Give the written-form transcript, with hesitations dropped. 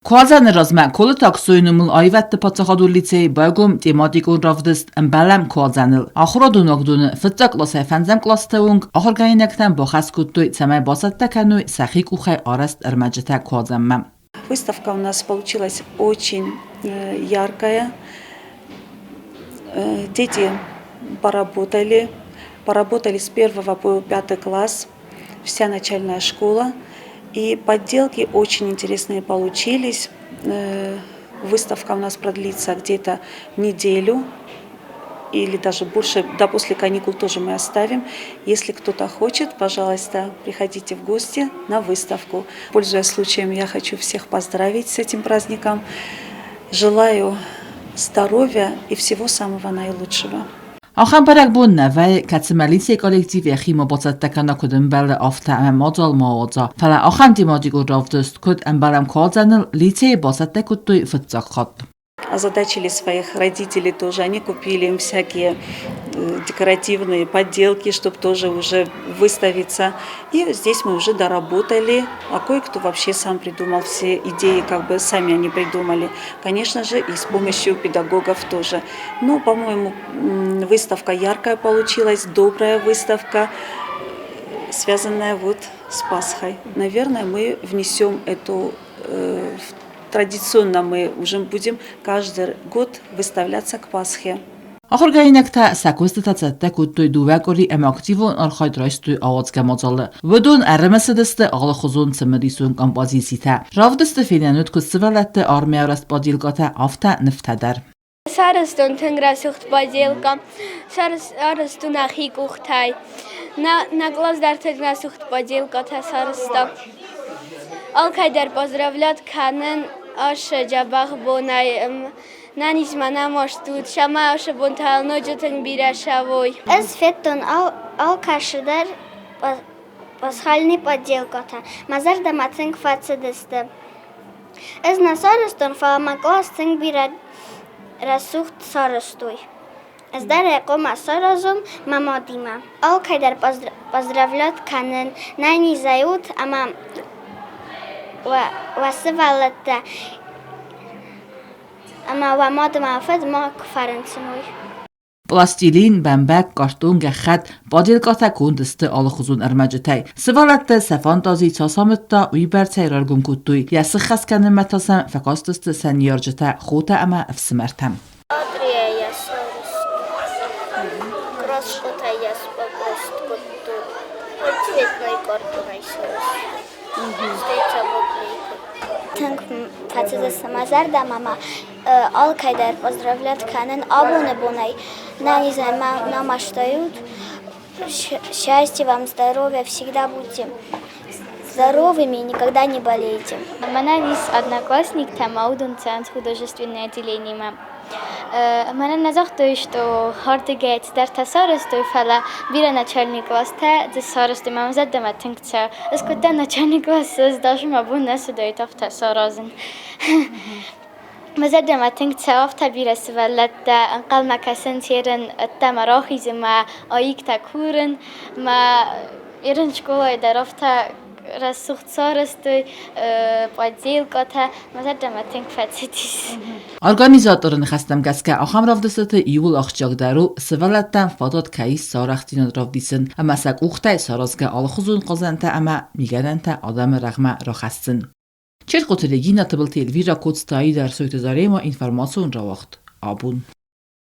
Kazan razma kolu taksuyunumul ayvetti patsahadur lisey bagum tematikun ravdist embalem kazanil. Ahradun agdun fıttak lasa fenzem klastavung ahorgainekten bahas kuttuy samay basatta kanуй сахик ухай араст эрмаджета кazanmam. Выставка у нас получилась очень яркая. Дети поработали с 1 по 5 класс, вся начальная школа. И подделки очень интересные получились. Выставка у нас продлится где-то неделю или даже больше, да, после каникул тоже мы оставим. Если кто-то хочет, пожалуйста, приходите в гости на выставку. Пользуясь случаем, я хочу всех поздравить с этим праздником. Желаю здоровья и всего самого наилучшего. آخر برای بون نوای کتمالیسی کالکتیو خیمه بازد تکنا کدوم بله آفته ام مادال ماوضا فلا آخر دیمادی گو رفتست کد ام برام کازنل لیتی بازد تکتوی فتزاق خط. Озадачили своих родителей тоже. Они купили им всякие декоративные подделки, чтобы тоже уже выставиться. И здесь мы уже доработали, а кое-кто вообще сам придумал все идеи, как бы сами они придумали. Конечно же, и с помощью педагогов тоже. Но, по-моему, выставка яркая получилась, добрая выставка, связанная вот с Пасхой. Наверное, мы внесем эту традиционно мы уже будем каждый год выставляться к Пасхе. Ahorgainekte szaköztetettek kuttuy duvekori emaktivon archajdrajstui avazgamazale. Vödön erremeszedeste alachozon cemerisun kompozícite. Ravdeste félyenőt köszövelette armiarast badilgate afta neftader. Sarastun tângrasuht badilka, sarastun ahik uhtai. Na глаздар tângrasuht badilka te sarasta. Alkayder поздравлят канен аш джабах бонай نانیش منم آشتود شما آش بونتال نوجتن بیره شوی. از فتون آل کشدر پاسخالنی подделката. Мазар да мацинг фацедесте. از نسارستون فاما кластинг بیره رسوخت سارستوی. از در اقوم سارزم مامادیما. آل کدر поздравлят канен نانی زیود اما وسوالته. Ama vamadım afet mak Ferencinoy. Plastilin, bembek, karton, gexet, badilgata kundiste alachuzun ermecetey. Sıvalette sefantazi çasamıtta uybertey rargun kuttuy. Yası xaskanin metasem fekastiste sen yarcete xote ama efsimertem. Adriya yasarız. Kroskota yaspakost kuttu. Цветной картонай сарыз. Стейца боклейку. Танк фацедеста мазар да мама. Алкайдар поздравлят канен абоне бонай. На не знаю, нам оштают. Счастья вам, здоровья, всегда будьте здоровыми и никогда не болейте. У меня есть одноклассник, там Аудунцанс, художественное отделение. Меня назахтую, что хардегейт дар тасарыстую фала бира начальник класса, тасарыстую мам задама тинкца. Сколько начальник класса даже мабун насудает в тасаразен. مازال ما تنكتشا أفتبير سوالات أنقل ما كسنتيرن التمراخي زما أيك تكورن ما إيرن شكولا إذا رفتا رسوخت سارستوي подделката مازال ما تنك فتيتيس. Organizatorun xastam gaske axam ravdisete iul axjagdaru svalatan fadat kayis saraxtinan ravdisin ama sak uxtay sarazga alxuzun qazanta ama migananta adam ragma raxassin. چرخ قطرگی نتبل تلویزا کد ستایی در سویت زاره ما اینفرماسون را وقت آبون